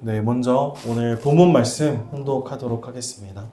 네, 먼저 오늘 본문 말씀 혼독하도록 하겠습니다.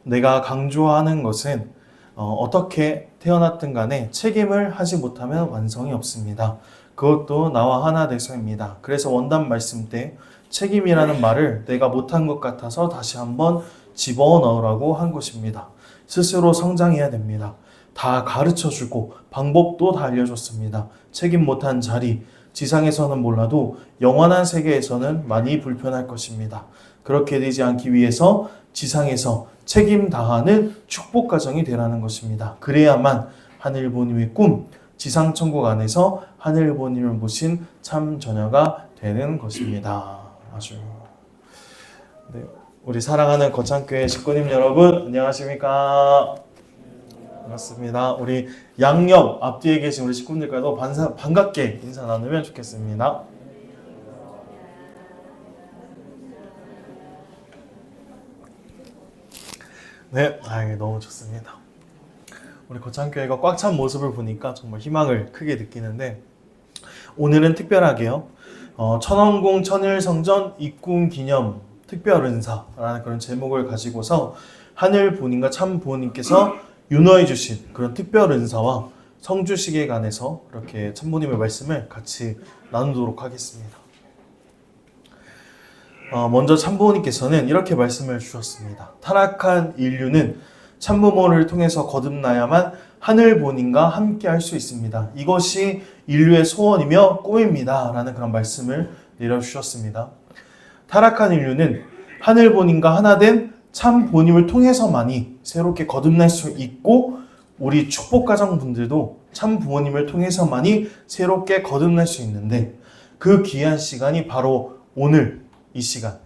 내가 강조하는 것은 어떻게 태어났든 간에 책임을 하지 못하면 완성이 없습니다. 그것도 나와 하나 돼서입니다. 그래서 원단 말씀 때 책임이라는 말을 내가 못한 것 같아서 다시 한번 집어넣으라고 한 것입니다. 스스로 성장해야 됩니다. 다 가르쳐주고 방법도 다 알려줬습니다. 책임 못한 자리, 지상에서는 몰라도 영원한 세계에서는 많이 불편할 것입니다. 그렇게 되지 않기 위해서 지상에서 책임 다하는 축복 가정이 되라는 것입니다. 그래야만 하늘보님의 꿈, 지상천국 안에서 하늘보님을 모신 참 자녀가 되는 것입니다. 아주 네, 우리 사랑하는 거창교회 식구님 여러분 안녕하십니까? 반갑습니다. 우리 양옆 앞뒤에 계신 우리 식구님들과도 반갑게 인사 나누면 좋겠습니다. 네, 너무 좋습니다. 우리 거창교회가 꽉 찬 모습을 보니까 정말 희망을 크게 느끼는데 오늘은 특별하게요. 천원궁 천일성전 입궁 기념 특별은사라는 그런 제목을 가지고서 하늘 본인과 참 부모님께서 윤허해 주신 그런 특별 은사와 성주식에 관해서 이렇게 참부님의 말씀을 같이 나누도록 하겠습니다. 먼저 참부모님께서는 이렇게 말씀을 주셨습니다. 타락한 인류는 참부모를 통해서 거듭나야만 하늘 본인과 함께 할 수 있습니다. 이것이 인류의 소원이며 꿈입니다. 라는 그런 말씀을 내려주셨습니다. 타락한 인류는 하늘 본인과 하나 된 참 본인을 통해서만이 새롭게 거듭날 수 있고 우리 축복가정 분들도 참 부모님을 통해서만이 새롭게 거듭날 수 있는데 그 귀한 시간이 바로 오늘 이 시간,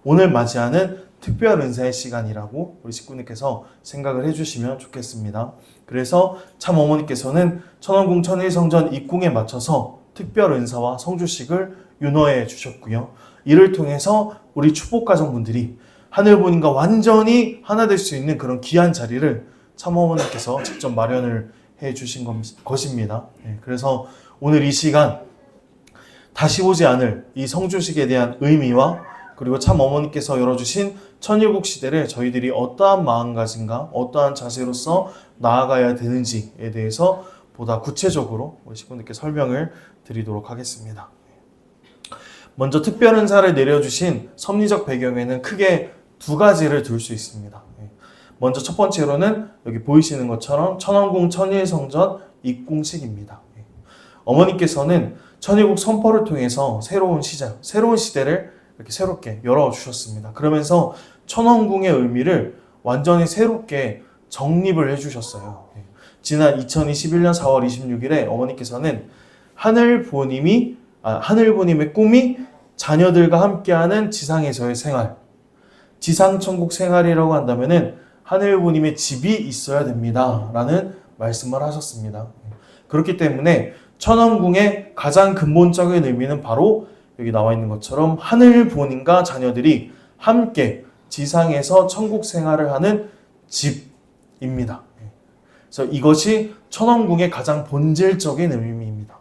오늘 맞이하는 특별 은사의 시간이라고 우리 식구님께서 생각을 해주시면 좋겠습니다. 그래서 참 어머니께서는 천원궁 천일성전 입궁에 맞춰서 특별 은사와 성주식을 윤허해 주셨고요. 이를 통해서 우리 축복가정분들이 하늘본인과 완전히 하나 될 수 있는 그런 귀한 자리를 참어머니께서 직접 마련을 해 주신 것입니다. 그래서 오늘 이 시간 다시 오지 않을 이 성주식에 대한 의미와 그리고 참어머니께서 열어주신 천일국 시대를 저희들이 어떠한 마음가짐과 어떠한 자세로서 나아가야 되는지에 대해서 보다 구체적으로 우리 식구님께 설명을 드리도록 하겠습니다. 먼저 특별은사를 내려주신 섭리적 배경에는 크게 두 가지를 둘 수 있습니다. 먼저 첫 번째로는 여기 보이시는 것처럼 천원궁 천일성전 입궁식입니다. 어머니께서는 천일국 선포를 통해서 새로운 시작, 새로운 시대를 이렇게 새롭게 열어주셨습니다. 그러면서 천원궁의 의미를 완전히 새롭게 정립을 해주셨어요. 지난 2021년 4월 26일에 어머니께서는 하늘보님의 꿈이 자녀들과 함께하는 지상에서의 생활, 지상천국 생활이라고 한다면은 하늘보님의 집이 있어야 됩니다. 라는 말씀을 하셨습니다. 그렇기 때문에 천원궁의 가장 근본적인 의미는 바로 여기 나와 있는 것처럼 하늘보님과 자녀들이 함께 지상에서 천국 생활을 하는 집입니다. 그래서 이것이 천원궁의 가장 본질적인 의미입니다.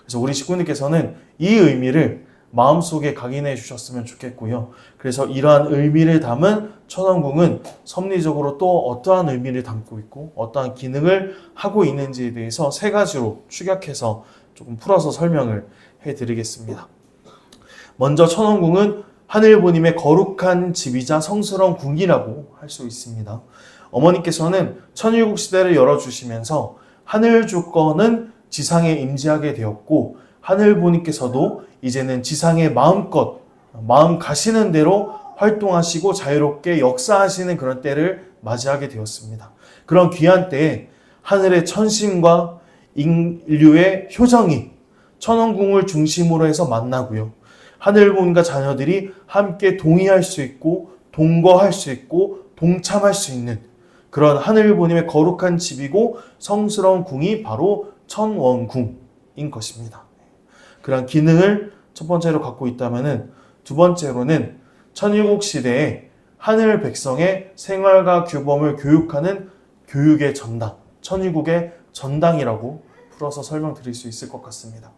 그래서 우리 식구님께서는 이 의미를 마음속에 각인해 주셨으면 좋겠고요. 그래서 이러한 의미를 담은 천원궁은 섭리적으로 또 어떠한 의미를 담고 있고 어떠한 기능을 하고 있는지에 대해서 세 가지로 축약해서 조금 풀어서 설명을 해드리겠습니다. 먼저 천원궁은 하늘보님의 거룩한 집이자 성스러운 궁이라고 할 수 있습니다. 어머니께서는 천일국 시대를 열어주시면서 하늘 주권은 지상에 임재하게 되었고 하늘보님께서도 이제는 지상에 마음껏 마음 가시는 대로 활동하시고 자유롭게 역사하시는 그런 때를 맞이하게 되었습니다. 그런 귀한 때에 하늘의 천신과 인류의 효정이 천원궁을 중심으로 해서 만나고요. 하늘본과 자녀들이 함께 동의할 수 있고 동거할 수 있고 동참할 수 있는 그런 하늘보님의 거룩한 집이고 성스러운 궁이 바로 천원궁인 것입니다. 그런 기능을 첫 번째로 갖고 있다면은 두 번째로는 천일국 시대에 하늘 백성의 생활과 규범을 교육하는 교육의 전당, 천일국의 전당이라고 풀어서 설명드릴 수 있을 것 같습니다.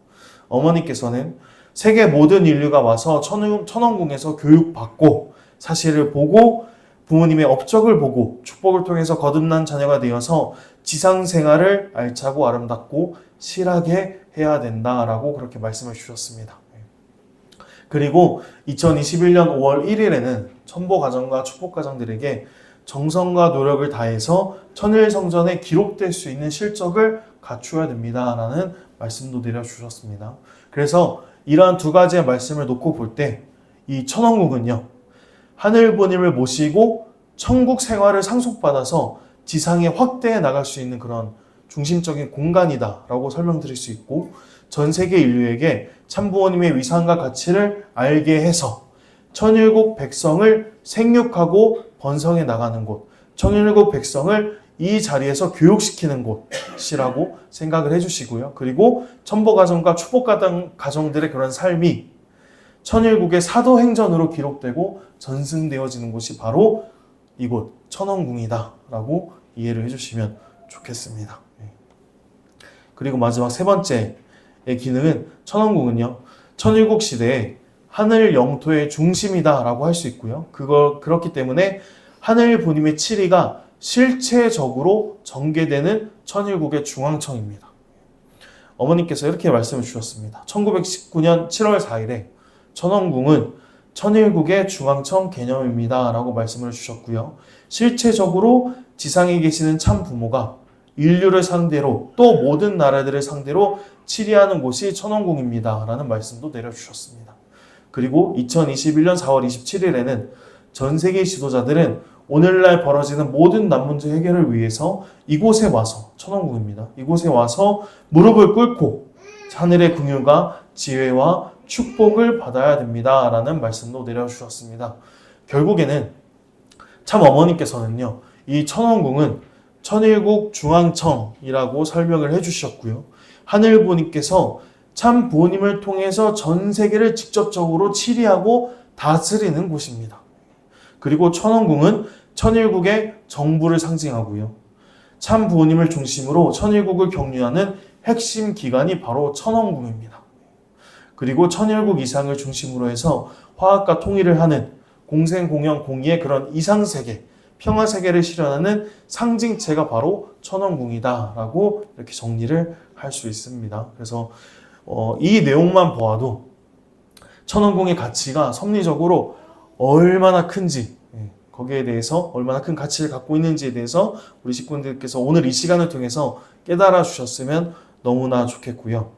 어머니께서는 세계 모든 인류가 와서 천왕궁에서 교육받고 사실을 보고 부모님의 업적을 보고 축복을 통해서 거듭난 자녀가 되어서 지상 생활을 알차고 아름답고 실하게 해야 된다라고 그렇게 말씀을 주셨습니다. 그리고 2021년 5월 1일에는 천보가정과 축복가정들에게 정성과 노력을 다해서 천일성전에 기록될 수 있는 실적을 갖추어야 됩니다라는 말씀도 내려주셨습니다. 그래서 이러한 두 가지의 말씀을 놓고 볼 때 이 천왕궁은요, 하늘부님을 모시고 천국 생활을 상속받아서 지상에 확대해 나갈 수 있는 그런 중심적인 공간이다라고 설명드릴 수 있고, 전 세계 인류에게 참부모님의 위상과 가치를 알게 해서 천일국 백성을 생육하고 번성해 나가는 곳, 천일국 백성을 이 자리에서 교육시키는 곳이라고 생각을 해주시고요. 그리고 천보가정과 축복가정들의 그런 삶이 천일국의 사도행전으로 기록되고 전승되어지는 곳이 바로 이곳 천왕궁이다라고 이해를 해주시면 좋겠습니다. 그리고 마지막 세 번째의 기능은 천왕궁은요, 천일국 시대에 하늘 영토의 중심이다라고 할 수 있고요. 그렇기 때문에 하늘 부님의 치리가 실체적으로 전개되는 천일국의 중앙청입니다. 어머니께서 이렇게 말씀을 주셨습니다. 1919년 7월 4일에 천왕궁은 천일국의 중앙청 개념입니다 라고 말씀을 주셨고요. 실체적으로 지상에 계시는 참 부모가 인류를 상대로 또 모든 나라들을 상대로 치리하는 곳이 천왕궁입니다 라는 말씀도 내려주셨습니다. 그리고 2021년 4월 27일에는 전 세계 지도자들은 오늘날 벌어지는 모든 난문제 해결을 위해서 이곳에 와서, 천왕궁입니다, 이곳에 와서 무릎을 꿇고 하늘의 긍휼과 지혜와 축복을 받아야 됩니다 라는 말씀도 내려주셨습니다. 결국에는 참 어머니께서는요, 이 천왕궁은 천일국 중앙청이라고 설명을 해주셨고요. 하늘부님께서 참 부모님을 통해서 전 세계를 직접적으로 치리하고 다스리는 곳입니다. 그리고 천왕궁은 천일국의 정부를 상징하고요. 참 부모님을 중심으로 천일국을 격려하는 핵심 기관이 바로 천왕궁입니다. 그리고 천일국 이상을 중심으로 해서 화합과 통일을 하는 공생공영 공의의 그런 이상세계, 평화세계를 실현하는 상징체가 바로 천왕궁이다라고 이렇게 정리를 할 수 있습니다. 그래서 이 내용만 보아도 천왕궁의 가치가 섭리적으로 얼마나 큰지, 거기에 대해서 얼마나 큰 가치를 갖고 있는지에 대해서 우리 식구들께서 오늘 이 시간을 통해서 깨달아 주셨으면 너무나 좋겠고요.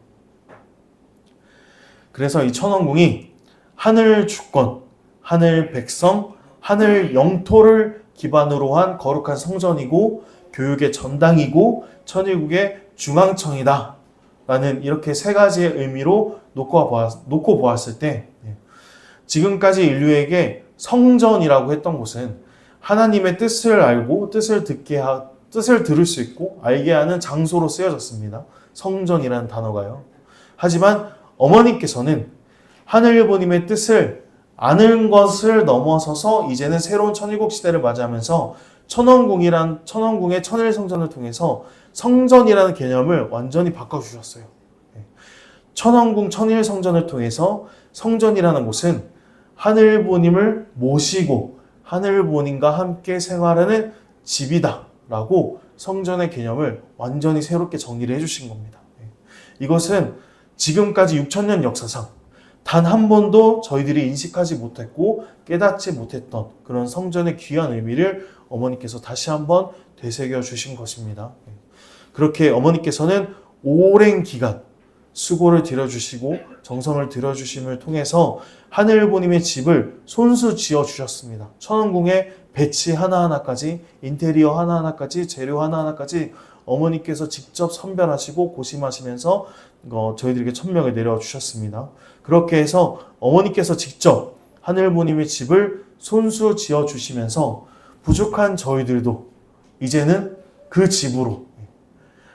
그래서 이 천왕궁이 하늘 주권, 하늘 백성, 하늘 영토를 기반으로 한 거룩한 성전이고 교육의 전당이고 천일국의 중앙청이다 라는 이렇게 세 가지의 의미로 놓고 보았을 때, 지금까지 인류에게 성전이라고 했던 곳은 하나님의 뜻을 알고 뜻을 들을 수 있고 알게 하는 장소로 쓰여졌습니다. 성전이라는 단어가요. 하지만 어머니께서는 하늘부님의 뜻을 아는 것을 넘어서서 이제는 새로운 천일국 시대를 맞이하면서 천왕궁의 천일성전을 통해서 성전이라는 개념을 완전히 바꿔주셨어요. 천왕궁 천일성전을 통해서 성전이라는 곳은 하늘부님을 모시고 하늘부님과 함께 생활하는 집이다 라고 성전의 개념을 완전히 새롭게 정리를 해주신 겁니다. 이것은 지금까지 6,000년 역사상 단 한 번도 저희들이 인식하지 못했고 깨닫지 못했던 그런 성전의 귀한 의미를 어머니께서 다시 한번 되새겨 주신 것입니다. 그렇게 어머니께서는 오랜 기간 수고를 들여주시고 정성을 들여주심을 통해서 하늘부님의 집을 손수 지어 주셨습니다. 천왕궁의 배치 하나하나까지, 인테리어 하나하나까지, 재료 하나하나까지 어머니께서 직접 선별하시고 고심하시면서 저희들에게 천명을 내려주셨습니다. 그렇게 해서 어머니께서 직접 하늘부님의 집을 손수 지어 주시면서 부족한 저희들도 이제는 그 집으로,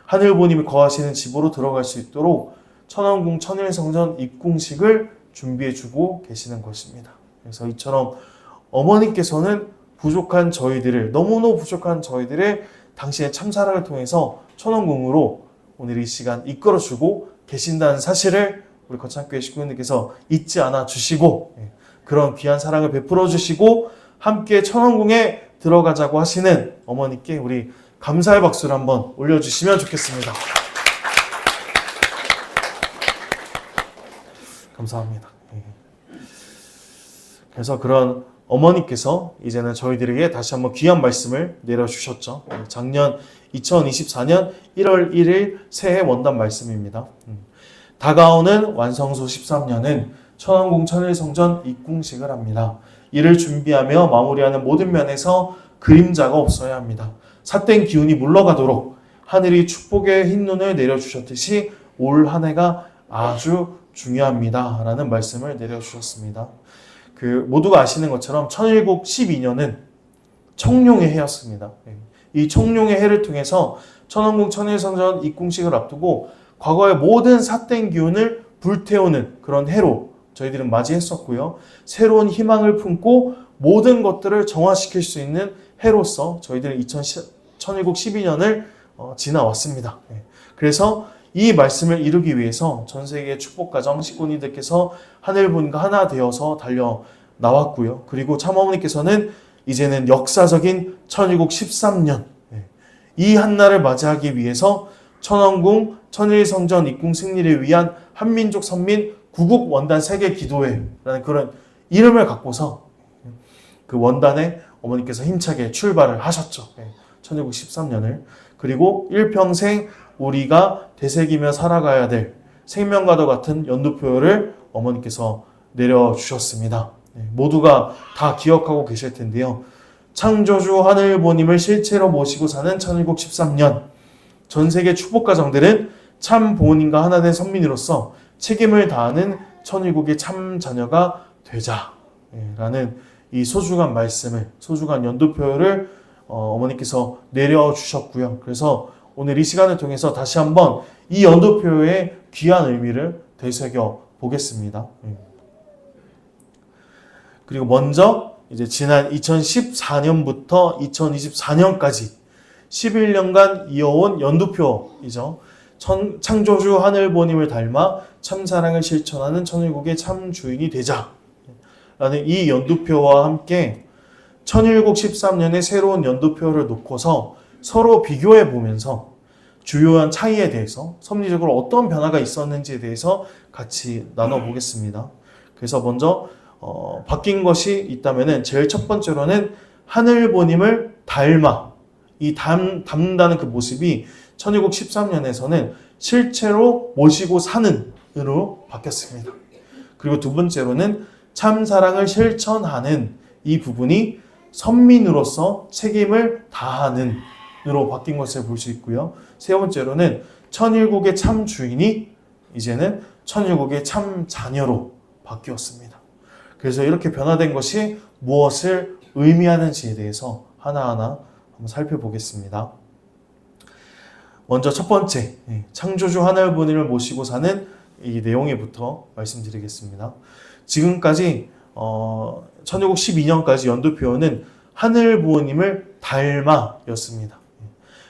하늘부님이 거하시는 집으로 들어갈 수 있도록 천왕궁 천일성전 입궁식을 준비해주고 계시는 것입니다. 그래서 이처럼 어머니께서는 부족한 저희들을, 너무너무 부족한 저희들을 당신의 참사랑을 통해서 천왕궁으로 오늘 이 시간 이끌어주고 계신다는 사실을 우리 거창교회 식구님들께서 잊지 않아 주시고 그런 귀한 사랑을 베풀어 주시고 함께 천왕궁에 들어가자고 하시는 어머니께 우리 감사의 박수를 한번 올려주시면 좋겠습니다. 감사합니다. 그래서 그런 어머니께서 이제는 저희들에게 다시 한번 귀한 말씀을 내려주셨죠. 작년 2024년 1월 1일 새해 원단 말씀입니다. 다가오는 완성소 13년은 천왕궁 천일성전 입궁식을 합니다. 이를 준비하며 마무리하는 모든 면에서 그림자가 없어야 합니다. 삿된 기운이 물러가도록 하늘이 축복의 흰눈을 내려주셨듯이 올 한 해가 아주 중요합니다. 라는 말씀을 내려주셨습니다. 모두가 아시는 것처럼 천일국 12년은 청룡의 해였습니다. 이 청룡의 해를 통해서 천왕궁 천일성전 입궁식을 앞두고 과거의 모든 삿된 기운을 불태우는 그런 해로 저희들은 맞이했었고요. 새로운 희망을 품고 모든 것들을 정화시킬 수 있는 해로서 저희들은 천일국 12년을 지나왔습니다. 그래서 이 말씀을 이루기 위해서 전 세계 축복가정 식구님들께서 하늘분과 하나 되어서 달려 나왔고요. 그리고 참어머니께서는 이제는 역사적인 천일국 13년 이 한날을 맞이하기 위해서 천왕궁 천일성전 입궁 승리를 위한 한민족 선민 구국 원단 세계 기도회라는 그런 이름을 갖고서 그 원단에 어머니께서 힘차게 출발을 하셨죠. 천일국 13년을. 그리고 일평생 우리가 되새기며 살아가야 될 생명과도 같은 연두표를 어머니께서 내려주셨습니다. 모두가 다 기억하고 계실 텐데요. 창조주 하늘보님을 실체로 모시고 사는 천일국 13년. 전 세계 축복가정들은 참 부모님과 하나 된 선민으로서 책임을 다하는 천일국의 참 자녀가 되자 라는 이 소중한 말씀을, 소중한 연두표를 어머니께서 내려주셨고요. 그래서 오늘 이 시간을 통해서 다시 한번 이 연두표의 귀한 의미를 되새겨 보겠습니다. 그리고 먼저 이제 지난 2014년부터 2024년까지 11년간 이어온 연두표이죠. 창조주 하늘보님을 닮아 참사랑을 실천하는 천일국의 참 주인이 되자 라는 이 연두표와 함께 천일국 13년의 새로운 연두표를 놓고서 서로 비교해 보면서 주요한 차이에 대해서 섭리적으로 어떤 변화가 있었는지에 대해서 같이 나눠보겠습니다. 그래서 먼저 바뀐 것이 있다면 제일 첫 번째로는 하늘보님을 닮아 이 닮는다는 그 모습이 천일국 13년에서는 실체로 모시고 사는 으로 바뀌었습니다. 그리고 두 번째로는 참사랑을 실천하는 이 부분이 선민으로서 책임을 다하는 으로 바뀐 것을 볼 수 있고요. 세 번째로는 천일국의 참 주인이 이제는 천일국의 참 자녀로 바뀌었습니다. 그래서 이렇게 변화된 것이 무엇을 의미하는지에 대해서 하나하나 한번 살펴보겠습니다. 먼저 첫 번째, 창조주 하늘보님을 모시고 사는 이 내용에부터 말씀드리겠습니다. 지금까지 천일국 12년까지 연두표는 하늘보님을 닮아였습니다.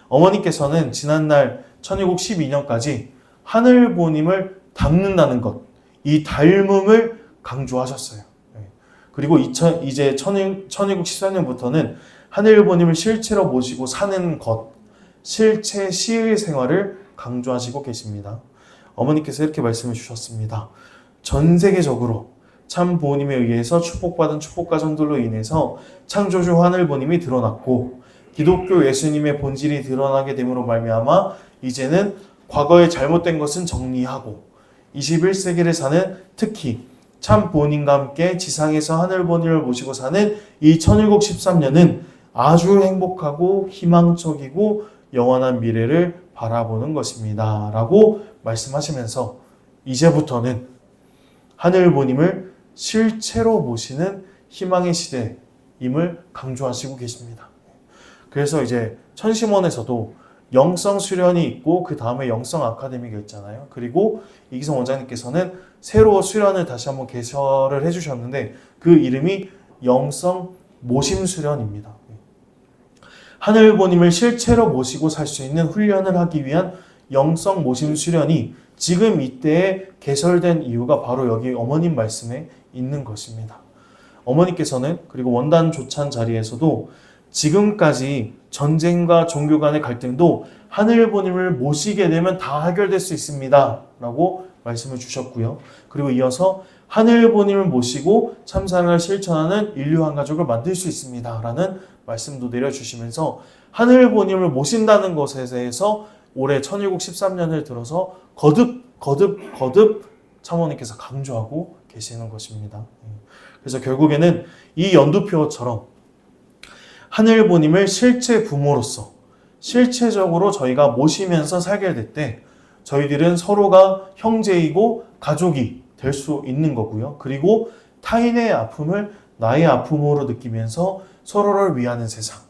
어머니께서는 지난날 천일국 12년까지 하늘보님을 닮는다는 것, 이 닮음을 강조하셨어요. 그리고 이제 천일국 14년부터는 하늘보님을 실체로 모시고 사는 것, 실체 시의 생활을 강조하시고 계십니다. 어머니께서 이렇게 말씀해 주셨습니다. 전 세계적으로 참 부모님에 의해서 축복받은 축복가정들로 인해서 창조주 하늘보님이 드러났고 기독교 예수님의 본질이 드러나게 됨으로 말미암아 이제는 과거의 잘못된 것은 정리하고 21세기를 사는 특히 참 부모님과 함께 지상에서 하늘보님을 모시고 사는 이 천일국 13년은 아주 행복하고 희망적이고 영원한 미래를 바라보는 것입니다. 라고 말씀하시면서 이제부터는 하늘보님을 실체로 모시는 희망의 시대임을 강조하시고 계십니다. 그래서 이제 천심원에서도 영성 수련이 있고 그 다음에 영성 아카데미가 있잖아요. 그리고 이기성 원장님께서는 새로 수련을 다시 한번 개설을 해주셨는데 그 이름이 영성 모심 수련입니다. 하늘보님을 실체로 모시고 살 수 있는 훈련을 하기 위한 영성 모심 수련이 지금 이때에 개설된 이유가 바로 여기 어머님 말씀에 있는 것입니다. 어머니께서는 그리고 원단 조찬 자리에서도 지금까지 전쟁과 종교 간의 갈등도 하늘보님을 모시게 되면 다 해결될 수 있습니다 라고 말씀을 주셨고요. 그리고 이어서 하늘보님을 모시고 참사랑을 실천하는 인류 한 가족을 만들 수 있습니다 라는 말씀도 내려주시면서 하늘보님을 모신다는 것에 대해서 올해 1713년을 들어서 거듭 참모님께서 강조하고 계시는 것입니다. 그래서 결국에는 이 연두표처럼 하늘보님을 실제 부모로서 실체적으로 저희가 모시면서 살게 될 때 저희들은 서로가 형제이고 가족이 될 수 있는 거고요. 그리고 타인의 아픔을 나의 아픔으로 느끼면서 서로를 위하는 세상.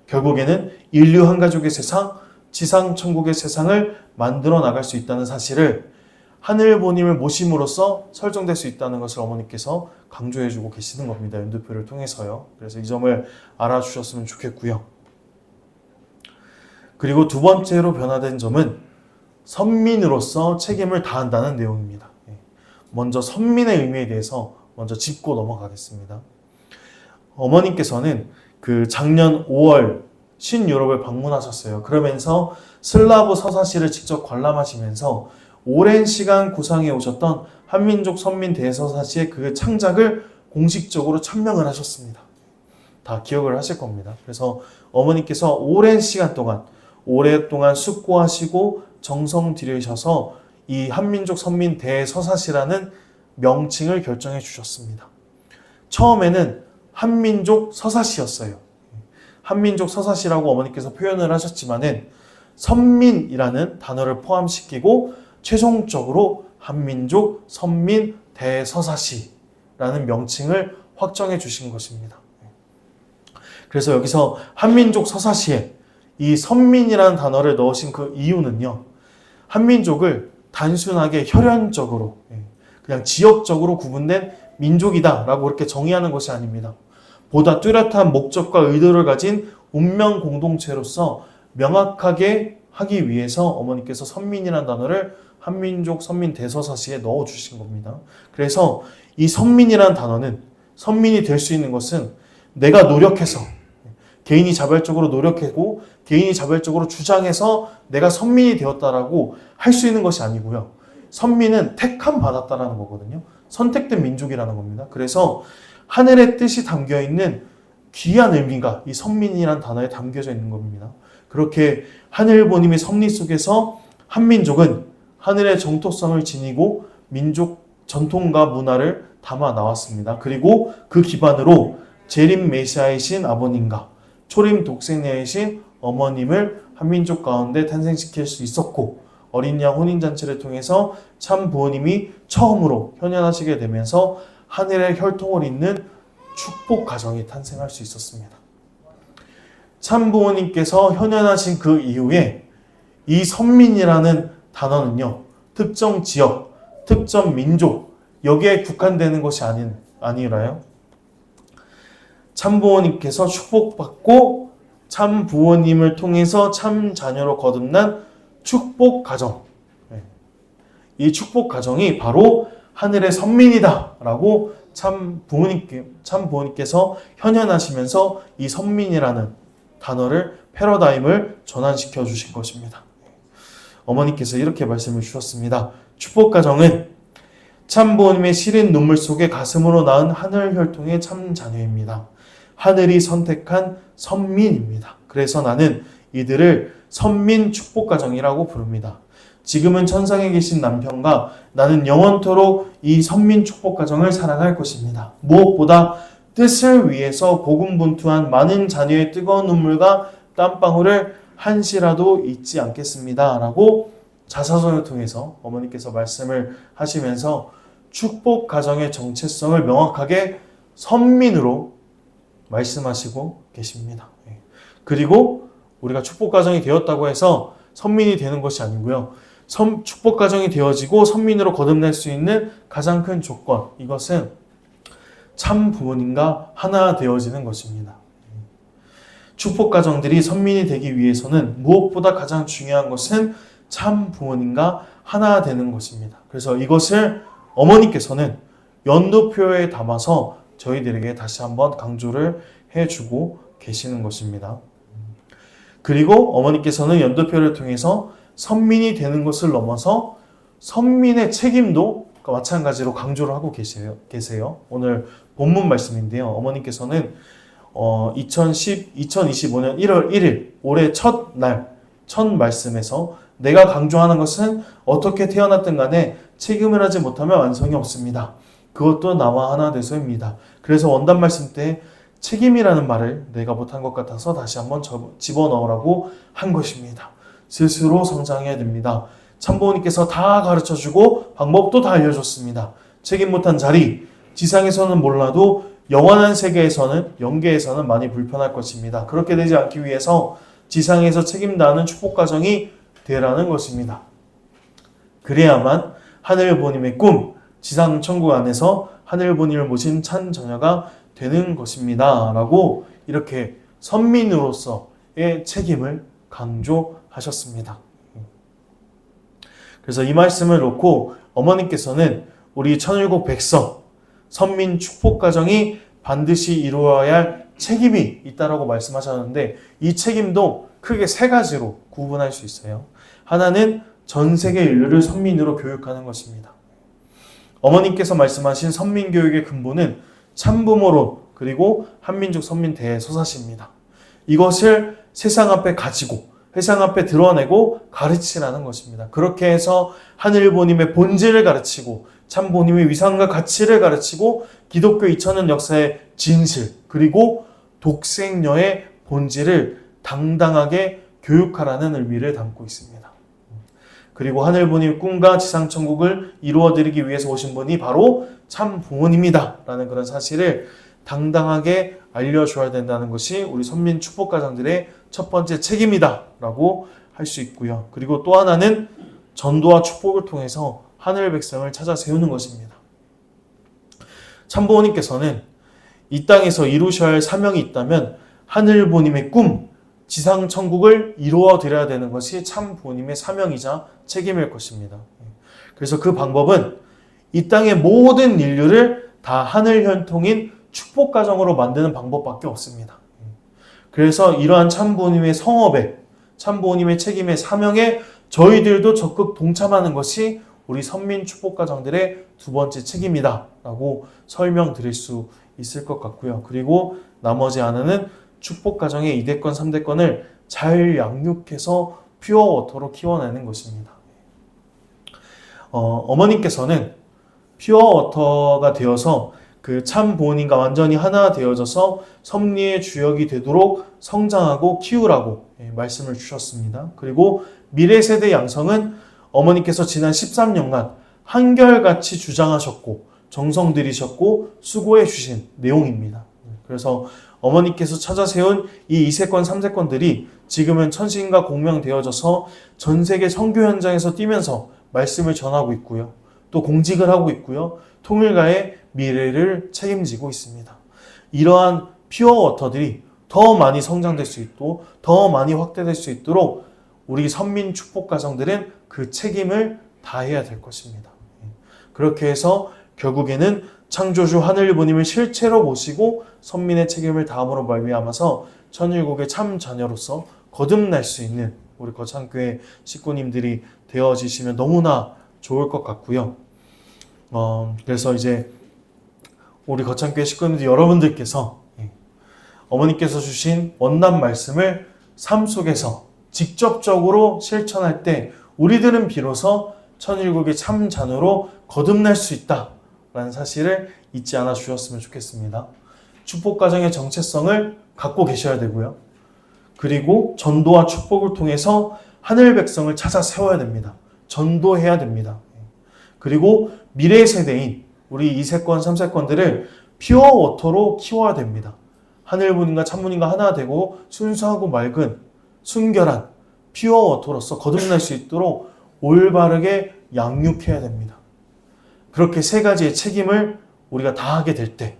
결국에는 인류 한 가족의 세상, 지상 천국의 세상을 만들어 나갈 수 있다는 사실을 하늘보님을 모심으로써 설정될 수 있다는 것을 어머니께서 강조해주고 계시는 겁니다. 연두표를 통해서요. 그래서 이 점을 알아주셨으면 좋겠고요. 그리고 두 번째로 변화된 점은 선민으로서 책임을 다한다는 내용입니다. 먼저 선민의 의미에 대해서 먼저 짚고 넘어가겠습니다. 어머님께서는 그 작년 5월 신유럽을 방문하셨어요. 그러면서 슬라브 서사시를 직접 관람하시면서 오랜 시간 구상해 오셨던 한민족 선민 대서사시의 그 창작을 공식적으로 천명을 하셨습니다. 다 기억을 하실 겁니다. 그래서 어머니께서 오랫동안 숙고하시고 정성 들이셔서 이 한민족 선민 대서사시라는 명칭을 결정해 주셨습니다. 처음에는 한민족 서사시였어요. 한민족 서사시라고 어머니께서 표현을 하셨지만은 선민이라는 단어를 포함시키고 최종적으로 한민족 선민 대서사시라는 명칭을 확정해 주신 것입니다. 그래서 여기서 한민족 서사시에 이 선민이라는 단어를 넣으신 그 이유는요. 한민족을 단순하게 혈연적으로 그냥 지역적으로 구분된 민족이다라고 그렇게 정의하는 것이 아닙니다. 보다 뚜렷한 목적과 의도를 가진 운명 공동체로서 명확하게 하기 위해서 어머니께서 선민이라는 단어를 한민족 선민 대서사시에 넣어주신 겁니다. 그래서 이 선민이라는 단어는 선민이 될 수 있는 것은 내가 노력해서 개인이 자발적으로 노력하고 개인이 자발적으로 주장해서 내가 선민이 되었다라고 할 수 있는 것이 아니고요. 선민은 택함 받았다라는 거거든요. 선택된 민족이라는 겁니다. 그래서 하늘의 뜻이 담겨있는 귀한 의미가 이 선민이라는 단어에 담겨져 있는 겁니다. 그렇게 하늘보님의 섭리 속에서 한민족은 하늘의 정토성을 지니고 민족 전통과 문화를 담아 나왔습니다. 그리고 그 기반으로 재림 메시아이신 아버님과 초림 독생녀이신 어머님을 한민족 가운데 탄생시킬 수 있었고 어린 양 혼인잔치를 통해서 참 부모님이 처음으로 현현하시게 되면서 하늘의 혈통을 잇는 축복 가정이 탄생할 수 있었습니다. 참 부모님께서 현현하신 그 이후에 이 선민이라는 단어는요. 특정 지역, 특정 민족 여기에 국한되는 것이 아니라요. 참 부모님께서 축복받고 참 부모님을 통해서 참 자녀로 거듭난 축복 가정. 이 축복 가정이 바로 하늘의 선민이다라고 참 부모님께서 현현하시면서 이 선민이라는 단어를 패러다임을 전환시켜 주신 것입니다. 어머니께서 이렇게 말씀을 주셨습니다. 축복 가정은 참 부모님의 시린 눈물 속에 가슴으로 낳은 하늘 혈통의 참 자녀입니다. 하늘이 선택한 선민입니다. 그래서 나는 이들을 선민 축복 가정이라고 부릅니다. 지금은 천상에 계신 남편과 나는 영원토록 이 선민 축복 가정을 사랑할 것입니다. 무엇보다 뜻을 위해서 고군분투한 많은 자녀의 뜨거운 눈물과 땀방울을 한시라도 잊지 않겠습니다. 라고 자서전을 통해서 어머니께서 말씀을 하시면서 축복 가정의 정체성을 명확하게 선민으로 말씀하시고 계십니다. 그리고 우리가 축복 가정이 되었다고 해서 선민이 되는 것이 아니고요. 축복 가정이 되어지고 선민으로 거듭날 수 있는 가장 큰 조건, 이것은 참 부모님과 하나 되어지는 것입니다. 축복 가정들이 선민이 되기 위해서는 무엇보다 가장 중요한 것은 참 부모님과 하나 되는 것입니다. 그래서 이것을 어머니께서는 연도표에 담아서 저희들에게 다시 한번 강조를 해주고 계시는 것입니다. 그리고 어머니께서는 연도표를 통해서 선민이 되는 것을 넘어서 선민의 책임도 마찬가지로 강조를 하고 계세요. 오늘 본문 말씀인데요. 어머니께서는 2025년 1월 1일 올해 첫 말씀에서 내가 강조하는 것은 어떻게 태어났든 간에 책임을 하지 못하면 완성이 없습니다. 그것도 나와 하나 돼서입니다. 그래서 원단 말씀 때 책임이라는 말을 내가 못한 것 같아서 다시 한번 집어넣으라고 한 것입니다. 스스로 성장해야 됩니다. 참부모님께서 다 가르쳐주고 방법도 다 알려줬습니다. 책임 못한 자리, 지상에서는 몰라도 영원한 세계에서는, 영계에서는 많이 불편할 것입니다. 그렇게 되지 않기 위해서 지상에서 책임 다하는 축복 가정이 되라는 것입니다. 그래야만 하늘부모님의 꿈, 지상 천국 안에서 하늘부모님을 모신 참 자녀가 되는 것입니다. 라고 이렇게 선민으로서의 책임을 강조하셨습니다. 그래서 이 말씀을 놓고 어머니께서는 우리 천일국 백성, 선민 축복 가정이 반드시 이루어야 할 책임이 있다라고 말씀하셨는데 이 책임도 크게 세 가지로 구분할 수 있어요. 하나는 전 세계 인류를 선민으로 교육하는 것입니다. 어머님께서 말씀하신 선민교육의 근본은 참부모론 그리고 한민족 선민 대소사시입니다. 이것을 세상 앞에 가지고 세상 앞에 드러내고 가르치라는 것입니다. 그렇게 해서 하늘부모님의 본질을 가르치고 참부모님의 위상과 가치를 가르치고 기독교 2000년 역사의 진실 그리고 독생녀의 본질을 당당하게 교육하라는 의미를 담고 있습니다. 그리고 하늘부모님의 꿈과 지상천국을 이루어드리기 위해서 오신 분이 바로 참 부모님이다 라는 그런 사실을 당당하게 알려줘야 된다는 것이 우리 선민 축복가정들의 첫 번째 책임이다 라고 할 수 있고요. 그리고 또 하나는 전도와 축복을 통해서 하늘 백성을 찾아 세우는 것입니다. 참부모님께서는 이 땅에서 이루셔야 할 사명이 있다면 하늘부모님의 꿈, 지상천국을 이루어 드려야 되는 것이 참 부모님의 사명이자 책임일 것입니다. 그래서 그 방법은 이 땅의 모든 인류를 다 하늘 혈통인 축복가정으로 만드는 방법밖에 없습니다. 그래서 이러한 참 부모님의 성업에, 참 부모님의 책임의 사명에 저희들도 적극 동참하는 것이 우리 선민 축복가정들의 두 번째 책임이다 라고 설명드릴 수 있을 것 같고요. 그리고 나머지 하나는 축복가정의 2대권, 3대권을 잘 양육해서 퓨어워터로 키워내는 것입니다. 어머님께서는 퓨어워터가 되어서 그 참 부모님과 완전히 하나 되어져서 섭리의 주역이 되도록 성장하고 키우라고 말씀을 주셨습니다. 그리고 미래 세대 양성은 어머니께서 지난 13년간 한결같이 주장하셨고 정성 들이셨고 수고해 주신 내용입니다. 그래서 어머니께서 찾아 세운 이 2세권, 3세권들이 지금은 천신과 공명되어져서 전 세계 선교 현장에서 뛰면서 말씀을 전하고 있고요. 또 공직을 하고 있고요. 통일가의 미래를 책임지고 있습니다. 이러한 퓨어워터들이 더 많이 성장될 수 있고 더 많이 확대될 수 있도록 우리 선민 축복가정들은 그 책임을 다해야 될 것입니다. 그렇게 해서 결국에는 창조주 하늘부모님을 실체로 모시고 선민의 책임을 다함으로 말미암아서 천일국의 참 자녀로서 거듭날 수 있는 우리 거창교회 식구님들이 되어지시면 너무나 좋을 것 같고요. 그래서 이제 우리 거창교회 식구님들 여러분들께서 어머니께서 주신 원단 말씀을 삶 속에서 직접적으로 실천할 때 우리들은 비로소 천일국의 참 자녀로 거듭날 수 있다라는 사실을 잊지 않아 주셨으면 좋겠습니다. 축복가정의 정체성을 갖고 계셔야 되고요. 그리고 전도와 축복을 통해서 하늘 백성을 찾아 세워야 됩니다. 전도해야 됩니다. 그리고 미래 세대인 우리 2세권, 3세권들을 퓨어워터로 키워야 됩니다. 하늘부모님과 참부모님과 하나 되고 순수하고 맑은 순결한 퓨어워터로서 거듭날 수 있도록 올바르게 양육해야 됩니다. 그렇게 세 가지의 책임을 우리가 다하게 될 때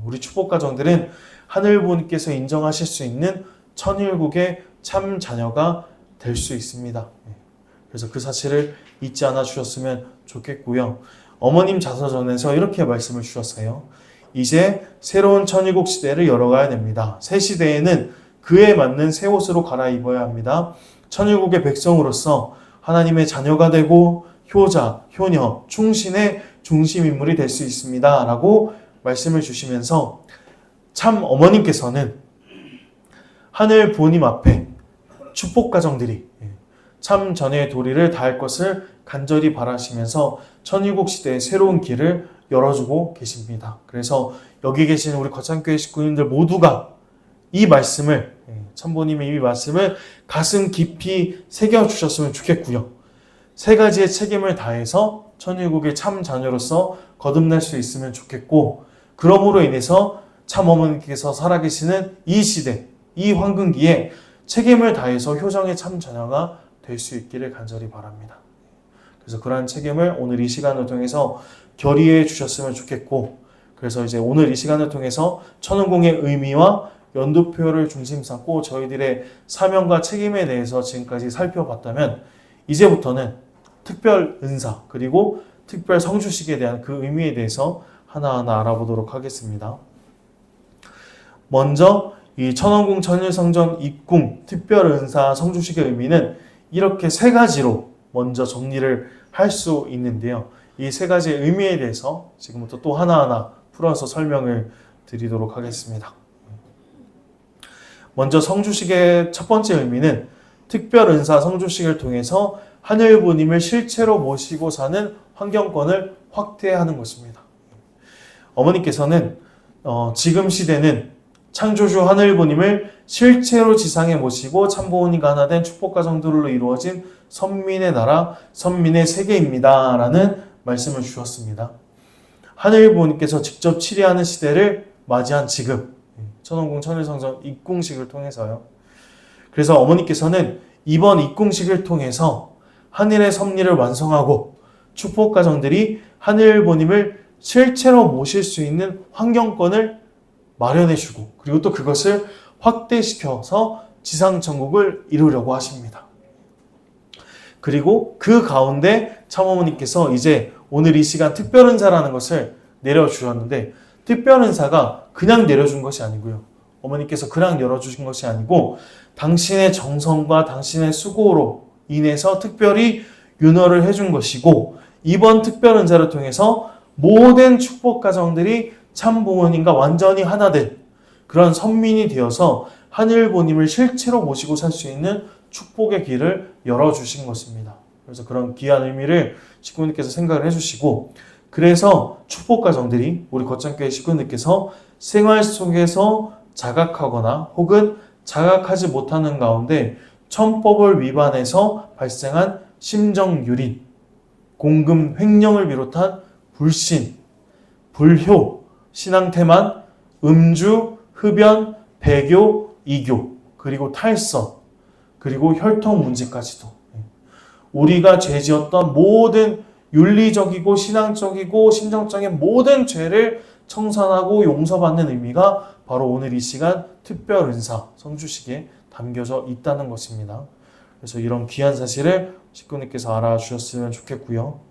우리 축복가정들은 하늘부모님께서 인정하실 수 있는 천일국의 참 자녀가 될 수 있습니다. 그래서 그 사실을 잊지 않아 주셨으면 좋겠고요. 어머님 자서전에서 이렇게 말씀을 주셨어요. 이제 새로운 천일국 시대를 열어가야 됩니다. 새 시대에는 그에 맞는 새 옷으로 갈아입어야 합니다. 천일국의 백성으로서 하나님의 자녀가 되고 효자, 효녀, 충신의 중심인물이 될 수 있습니다. 라고 말씀을 주시면서 참 어머님께서는 하늘 부모님 앞에 축복 가정들이 참 자녀의 도리를 다할 것을 간절히 바라시면서 천일국 시대의 새로운 길을 열어주고 계십니다. 그래서 여기 계신 우리 거창교회 식구님들 모두가 이 말씀을, 참부모님의 이 말씀을 가슴 깊이 새겨주셨으면 좋겠고요. 세 가지의 책임을 다해서 천일국의 참 자녀로서 거듭날 수 있으면 좋겠고, 그러므로 인해서 참 어머니께서 살아계시는 이 시대, 이 황금기에 책임을 다해서 효정의 참 자녀가 될 수 있기를 간절히 바랍니다. 그래서 그러한 책임을 오늘 이 시간을 통해서 결의해 주셨으면 좋겠고, 그래서 이제 오늘 이 시간을 통해서 천은공의 의미와 연두표를 중심 삼고 저희들의 사명과 책임에 대해서 지금까지 살펴봤다면, 이제부터는 특별 은사 그리고 특별 성주식에 대한 그 의미에 대해서 하나하나 알아보도록 하겠습니다. 먼저 이 천원궁 천일성전 입궁 특별 은사 성주식의 의미는 이렇게 세 가지로 먼저 정리를 할 수 있는데요. 이 세 가지의 의미에 대해서 지금부터 또 하나하나 풀어서 설명을 드리도록 하겠습니다. 먼저 성주식의 첫 번째 의미는 특별 은사 성주식을 통해서 하늘부님을 실체로 모시고 사는 환경권을 확대하는 것입니다. 어머니께서는 지금 시대는 창조주 하늘부님을 실체로 지상에 모시고 참부모님과 하나 된 축복가정들로 이루어진 선민의 나라, 선민의 세계입니다. 라는 말씀을 주셨습니다. 하늘부님께서 직접 치리하는 시대를 맞이한 지금, 천원궁 천일성전 입궁식을 통해서요. 그래서 어머니께서는 이번 입궁식을 통해서 하늘의 섭리를 완성하고 축복가정들이 하늘부님을 실체로 모실 수 있는 환경권을 마련해주고, 그리고 또 그것을 확대시켜서 지상천국을 이루려고 하십니다. 그리고 그 가운데 참어머니께서 이제 오늘 이 시간 특별은사라는 것을 내려주셨는데, 특별은사가 그냥 내려준 것이 아니고요. 어머니께서 그냥 열어주신 것이 아니고 당신의 정성과 당신의 수고로 인해서 특별히 윤허를 해준 것이고, 이번 특별은사를 통해서 모든 축복가정들이 참부모님과 완전히 하나 된 그런 선민이 되어서 하늘부님을 실체로 모시고 살 수 있는 축복의 길을 열어주신 것입니다. 그래서 그런 귀한 의미를 식구님께서 생각을 해주시고, 그래서 축복가정들이 우리 거창교회 식구님께서 생활 속에서 자각하거나 혹은 자각하지 못하는 가운데 천법을 위반해서 발생한 심정유린, 공금 횡령을 비롯한 불신, 불효, 신앙태만, 음주, 흡연, 배교, 이교, 그리고 탈선, 그리고 혈통 문제까지도 우리가 죄지었던 모든 윤리적이고 신앙적이고 심정적인 모든 죄를 청산하고 용서받는 의미가 바로 오늘 이 시간 특별은사 성주식에 담겨져 있다는 것입니다. 그래서 이런 귀한 사실을 식구님께서 알아주셨으면 좋겠고요.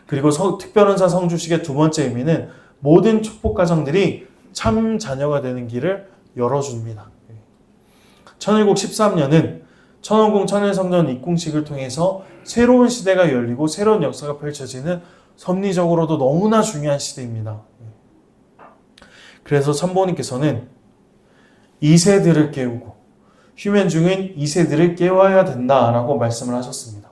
그리고 특별은사 성주식의 두 번째 의미는 모든 축복가정들이 참 자녀가 되는 길을 열어줍니다. 천일국 13년은 천원궁 천일성전 입궁식을 통해서 새로운 시대가 열리고 새로운 역사가 펼쳐지는 섭리적으로도 너무나 중요한 시대입니다. 그래서 참부모님께서는 2세들을 깨우고 휴면 중인 2세들을 깨워야 된다라고 말씀을 하셨습니다.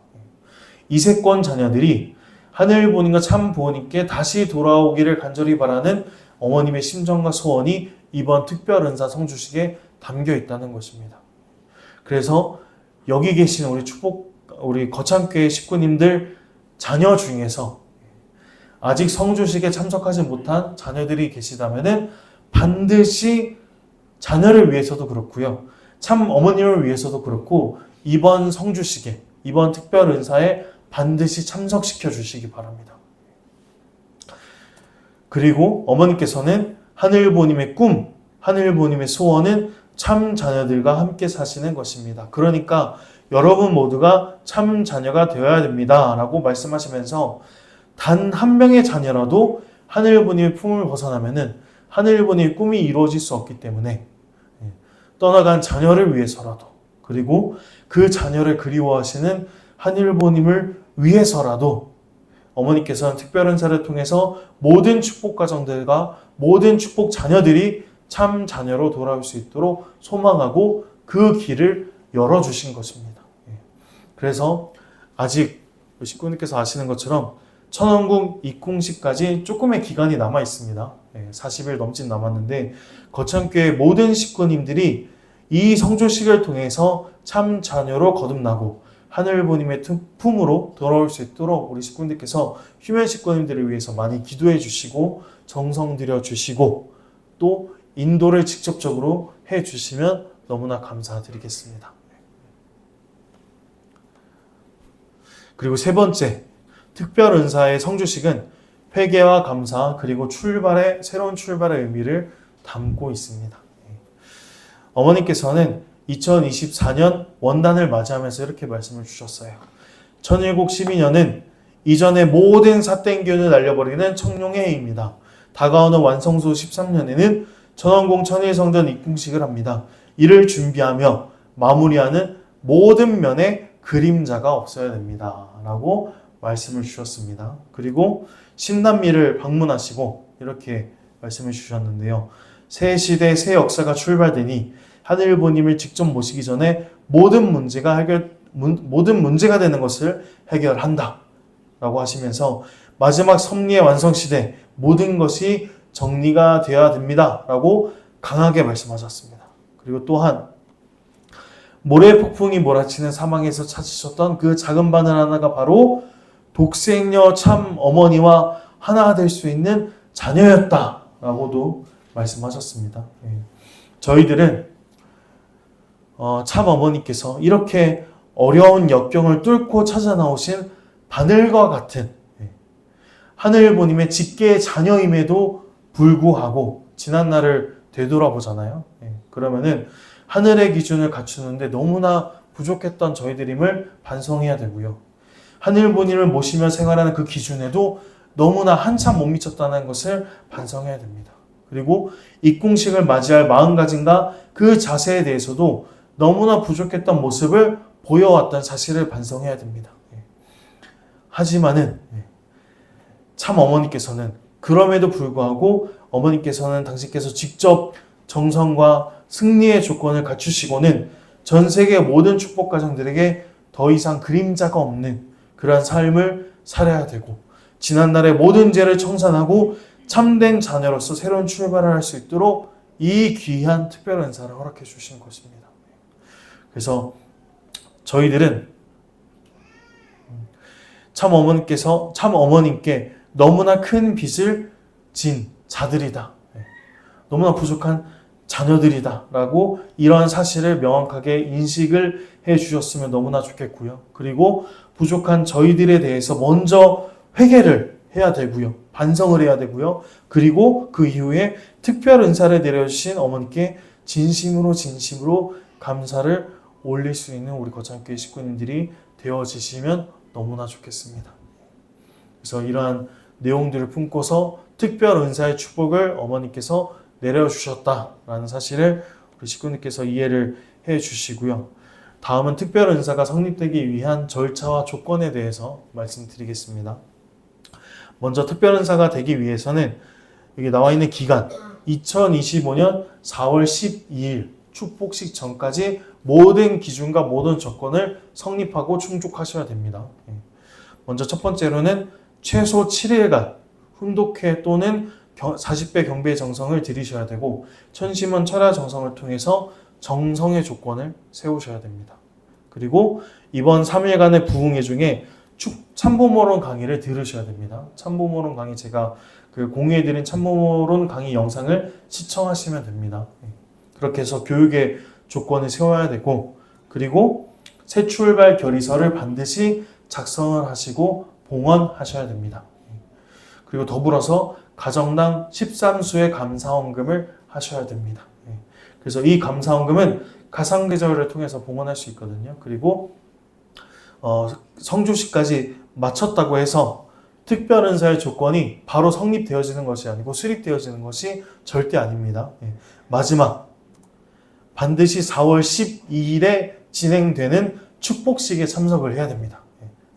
2세권 자녀들이 하늘부님과 참부모님께 다시 돌아오기를 간절히 바라는 어머님의 심정과 소원이 이번 특별은사 성주식에 담겨 있다는 것입니다. 그래서 여기 계신 우리 거창교회 식구님들 자녀 중에서 아직 성주식에 참석하지 못한 자녀들이 계시다면은 반드시 자녀를 위해서도 그렇고요. 참 어머님을 위해서도 그렇고 이번 성주식에, 이번 특별은사에 반드시 참석시켜 주시기 바랍니다. 그리고 어머니께서는 하늘부모님의 꿈, 하늘부모님의 소원은 참 자녀들과 함께 사시는 것입니다. 그러니까 여러분 모두가 참 자녀가 되어야 됩니다. 라고 말씀하시면서 단 한 명의 자녀라도 하늘부님의 품을 벗어나면은 하늘부님의 꿈이 이루어질 수 없기 때문에 떠나간 자녀를 위해서라도 그리고 그 자녀를 그리워하시는 하늘부님을 위해서라도 어머니께서는 특별은사를 통해서 모든 축복 가정들과 모든 축복 자녀들이 참 자녀로 돌아올 수 있도록 소망하고 그 길을 열어주신 것입니다. 그래서 아직 식구님께서 아시는 것처럼 천원궁 입궁식까지 조금의 기간이 남아 있습니다. 40일 넘진 남았는데 거창교회 모든 식구님들이 이 성조식을 통해서 참 자녀로 거듭나고 하늘부님의 품으로 돌아올 수 있도록 우리 식구님들께서 휴면 식구님들을 위해서 많이 기도해 주시고 정성 들여 주시고 또 인도를 직접적으로 해 주시면 너무나 감사드리겠습니다. 그리고 세 번째, 특별 은사의 성주식은 회개와 감사 그리고 새로운 출발의 의미를 담고 있습니다. 어머니께서는 2024년 원단을 맞이하면서 이렇게 말씀을 주셨어요. 천일국 12년은 이전의 모든 삿땡균을 날려버리는 청룡의 해입니다. 다가오는 완성수 13년에는 천원궁 천일성전 입궁식을 합니다. 이를 준비하며 마무리하는 모든 면에 그림자가 없어야 됩니다. 라고 말씀을 주셨습니다. 그리고 신남미를 방문하시고 이렇게 말씀을 주셨는데요. 새 시대, 새 역사가 출발되니 하늘부님을 직접 모시기 전에 모든 문제가 되는 것을 해결한다. 라고 하시면서 마지막 섭리의 완성시대 모든 것이 정리가 되어야 됩니다. 라고 강하게 말씀하셨습니다. 그리고 또한 모래 폭풍이 몰아치는 사망에서 찾으셨던 그 작은 바늘 하나가 바로 독생녀 참 어머니와 하나 될 수 있는 자녀였다. 라고도 말씀하셨습니다. 저희들은 참 어머니께서 이렇게 어려운 역경을 뚫고 찾아 나오신 바늘과 같은 하늘부님의 직계의 자녀임에도 불구하고 지난날을 되돌아보잖아요. 그러면은 하늘의 기준을 갖추는데 너무나 부족했던 저희들임을 반성해야 되고요. 하늘부님을 모시며 생활하는 그 기준에도 너무나 한참 못 미쳤다는 것을 반성해야 됩니다. 그리고 입궁식을 맞이할 마음가짐과 그 자세에 대해서도 너무나 부족했던 모습을 보여왔던 사실을 반성해야 됩니다. 하지만은 참 어머니께서는 그럼에도 불구하고 어머니께서는 당신께서 직접 정성과 승리의 조건을 갖추시고는 전 세계 모든 축복 가정들에게 더 이상 그림자가 없는 그러한 삶을 살아야 되고 지난날의 모든 죄를 청산하고 참된 자녀로서 새로운 출발을 할 수 있도록 이 귀한 특별 은사를 허락해 주신 것입니다. 그래서 저희들은 참 어머님께 너무나 큰 빚을 진 자들이다. 너무나 부족한 자녀들이다. 라고 이런 사실을 명확하게 인식을 해 주셨으면 너무나 좋겠고요. 그리고 부족한 저희들에 대해서 먼저 회개를 해야 되고요. 반성을 해야 되고요. 그리고 그 이후에 특별 은사를 내려주신 어머니께 진심으로 감사를 올릴 수 있는 우리 거창교회 식구님들이 되어지시면 너무나 좋겠습니다. 그래서 이러한 내용들을 품고서 특별 은사의 축복을 어머니께서 내려주셨다라는 사실을 우리 식구님께서 이해를 해 주시고요. 다음은 특별 은사가 성립되기 위한 절차와 조건에 대해서 말씀드리겠습니다. 먼저 특별 은사가 되기 위해서는 여기 나와 있는 기간 2025년 4월 12일 축복식 전까지 모든 기준과 모든 조건을 성립하고 충족하셔야 됩니다. 먼저 첫 번째로는 최소 7일간 훈독회 또는 40배 경배의 정성을 들이셔야 되고 천심원 철야 정성을 통해서 정성의 조건을 세우셔야 됩니다. 그리고 이번 3일간의 부흥회 중에 참부모론 강의를 들으셔야 됩니다. 참부모론 강의 제가 공유해드린 참부모론 강의 영상을 시청하시면 됩니다. 그렇게 해서 교육의 조건을 세워야 되고 그리고 새 출발 결의서를 반드시 작성을 하시고 봉헌하셔야 됩니다. 그리고 더불어서 가정당 13수의 감사헌금을 하셔야 됩니다. 그래서 이 감사헌금은 가상계좌를 통해서 봉헌할 수 있거든요. 그리고 성주시까지 마쳤다고 해서 특별은사의 조건이 바로 성립되어지는 것이 아니고 수립되어지는 것이 절대 아닙니다. 마지막 반드시 4월 12일에 진행되는 축복식에 참석을 해야 됩니다.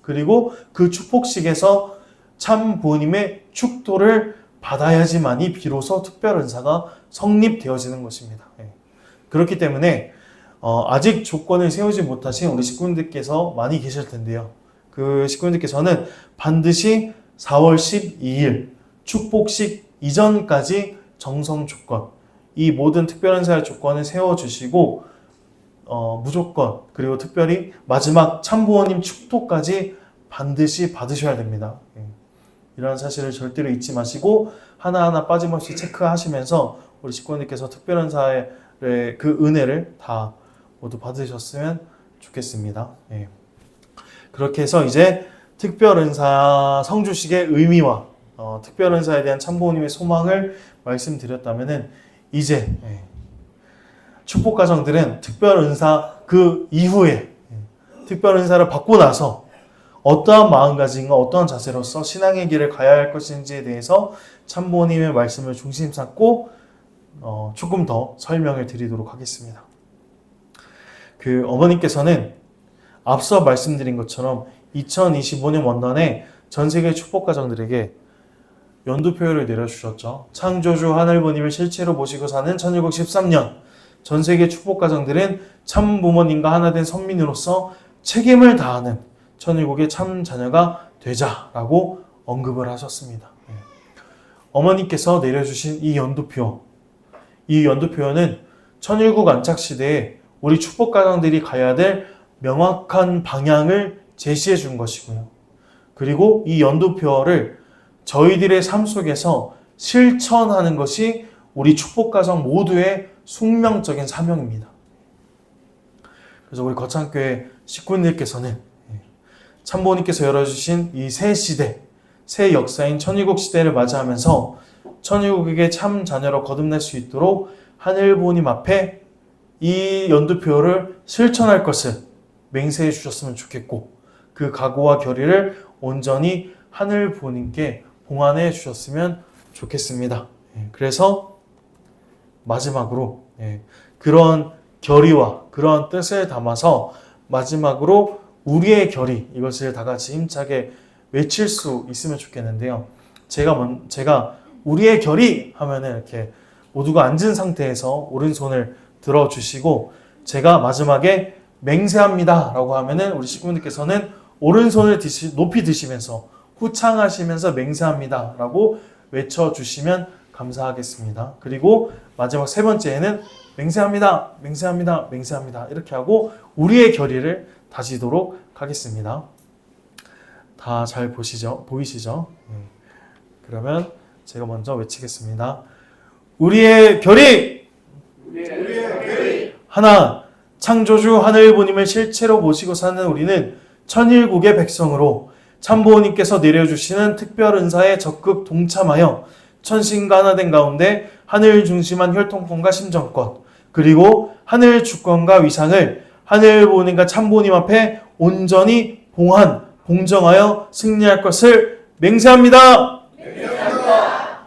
그리고 그 축복식에서 참 부모님의 축도를 받아야지만이 비로소 특별은사가 성립되어지는 것입니다. 그렇기 때문에 아직 조건을 세우지 못하신 우리 식구님들께서 많이 계실 텐데요. 그 식구님들께서는 반드시 4월 12일 축복식 이전까지 정성 조건, 이 모든 특별은사의 조건을 세워주시고 무조건 그리고 특별히 마지막 참부모님 축도까지 반드시 받으셔야 됩니다. 이러한 사실을 절대로 잊지 마시고 하나하나 빠짐없이 체크하시면서 우리 식구님께서 특별은사의 그 은혜를 다 모두 받으셨으면 좋겠습니다. 그렇게 해서 이제 특별은사 성주식의 의미와 특별은사에 대한 참부모님의 소망을 말씀드렸다면은 이제 축복가정들은 특별은사 그 이후에 특별은사를 받고 나서 어떠한 마음가짐과 어떠한 자세로서 신앙의 길을 가야 할 것인지에 대해서 참부모님의 말씀을 중심 삼고 조금 더 설명을 드리도록 하겠습니다. 그 어머니께서는 앞서 말씀드린 것처럼 2025년 원단에 전 세계 축복가정들에게 연두표를 내려주셨죠. 창조주 하늘부님을 실체로 모시고 사는 1613년 전 세계 축복가정들은 참 부모님과 하나 된 선민으로서 책임을 다하는 천일국의 참 자녀가 되자라고 언급을 하셨습니다. 어머니께서 내려주신 이 연두표는 천일국 안착시대에 우리 축복가정들이 가야 될 명확한 방향을 제시해 준 것이고요. 그리고 이 연두표를 저희들의 삶 속에서 실천하는 것이 우리 축복가정 모두의 숙명적인 사명입니다. 그래서 우리 거창교회 식구님들께서는 참부모님께서 열어주신 이 새 시대, 새 역사인 천일국 시대를 맞이하면서 천일국에게 참 자녀로 거듭날 수 있도록 하늘부모님 앞에 이 연두표를 실천할 것을 맹세해 주셨으면 좋겠고 그 각오와 결의를 온전히 하늘부모님께 봉안해 주셨으면 좋겠습니다. 그래서 마지막으로 그런 결의와 그런 뜻을 담아서 마지막으로 우리의 결의, 이것을 다 같이 힘차게 외칠 수 있으면 좋겠는데요. 제가 우리의 결의 하면은 이렇게 모두가 앉은 상태에서 오른손을 들어주시고 제가 마지막에 맹세합니다 라고 하면은 우리 식구분들께서는 오른손을 높이 드시면서 후창하시면서 맹세합니다 라고 외쳐주시면 감사하겠습니다. 그리고 마지막 세 번째에는 맹세합니다, 맹세합니다, 맹세합니다 이렇게 하고 우리의 결의를 다지도록 하겠습니다. 다 잘 보이시죠? 그러면 제가 먼저 외치겠습니다. 우리의 결의! 하나, 창조주 하늘부님을 실체로 모시고 사는 우리는 천일국의 백성으로 참부모님께서 내려주시는 특별은사에 적극 동참하여 천신과 하나 된 가운데 하늘 중심한 혈통권과 심정권 그리고 하늘 주권과 위상을 하늘부모님과 참부모님 앞에 온전히 봉정하여 승리할 것을 맹세합니다.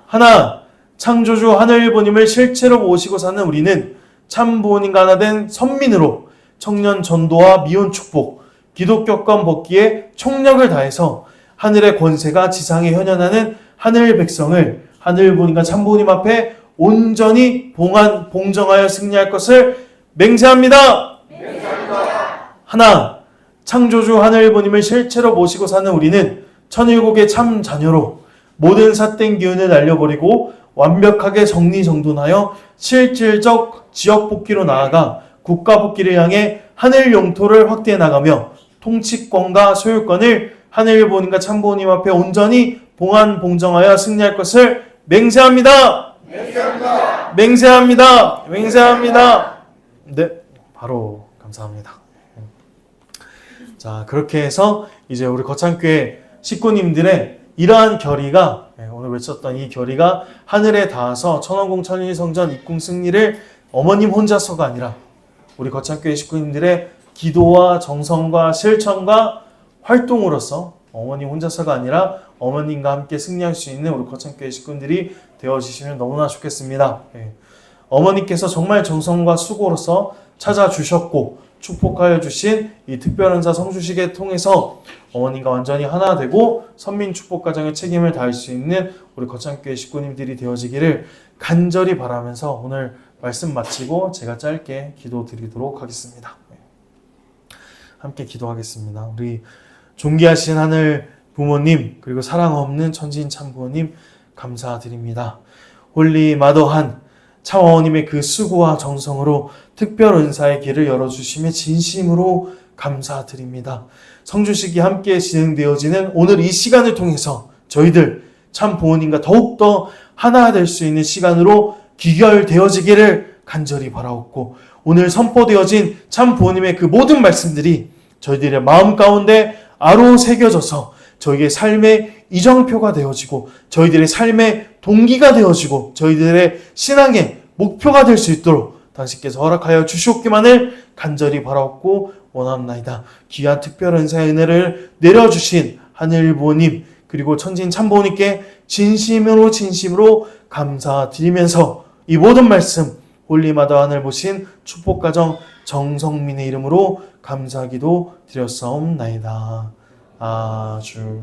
하나, 창조주 하늘부모님을 실체로 모시고 사는 우리는 참부모님과 하나 된 선민으로 청년 전도와 미혼 축복, 기독교권 벗기에 총력을 다해서 하늘의 권세가 지상에 현현하는 하늘 백성을 하늘부모님과 참부모님 앞에 온전히 봉정하여 승리할 것을 맹세합니다. 하나, 창조주 하늘부모님을 실체로 모시고 사는 우리는 천일국의 참 자녀로 모든 삿된 기운을 날려버리고 완벽하게 정리정돈하여 실질적 지역 복귀로 나아가 국가 복귀를 향해 하늘 영토를 확대해 나가며 통치권과 소유권을 하늘부모님과 참부모님 앞에 온전히 봉정하여 승리할 것을 맹세합니다. 맹세합니다. 네, 바로 감사합니다. 자, 그렇게 해서 이제 우리 거창교회 식구님들의 이러한 결의가 오늘 외쳤던 이 결의가 하늘에 닿아서 천원공 천일성전 입궁 승리를 어머님 혼자서가 아니라 우리 거창교회 식구님들의 기도와 정성과 실천과 활동으로서 어머님 혼자서가 아니라 어머님과 함께 승리할 수 있는 우리 거창교회 식구들이 되어주시면 너무나 좋겠습니다. 예. 어머니께서 정말 정성과 수고로서 찾아주셨고 축복하여 주신 이 특별은사 성주식에 통해서 어머님과 완전히 하나 되고 선민 축복 가정의 책임을 다할 수 있는 우리 거창교회 식구님들이 되어지기를 간절히 바라면서 오늘 말씀 마치고 제가 짧게 기도 드리도록 하겠습니다. 함께 기도하겠습니다. 우리 존귀하신 하늘 부모님 그리고 사랑 없는 천지인 참 부모님 감사드립니다. 홀리 마더한 참 어머님의 그 수고와 정성으로 특별 은사의 길을 열어주심에 진심으로 감사드립니다. 성주식이 함께 진행되어지는 오늘 이 시간을 통해서 저희들 참 부모님과 더욱더 하나 될 수 있는 시간으로 귀결되어지기를 간절히 바라옵고 오늘 선포되어진 참 부모님의 그 모든 말씀들이 저희들의 마음 가운데 아로 새겨져서 저희의 삶의 이정표가 되어지고 저희들의 삶의 동기가 되어지고 저희들의 신앙의 목표가 될 수 있도록 당신께서 허락하여 주시옵기만을 간절히 바라옵고 원합나이다. 귀한 특별 은사의 은혜를 내려주신 하늘 부모님 그리고 천지인 참부모님께 진심으로 감사드리면서 이 모든 말씀 홀리마다 하늘 보신 축복가정 정성민의 이름으로 감사기도 드렸사옵나이다. 아주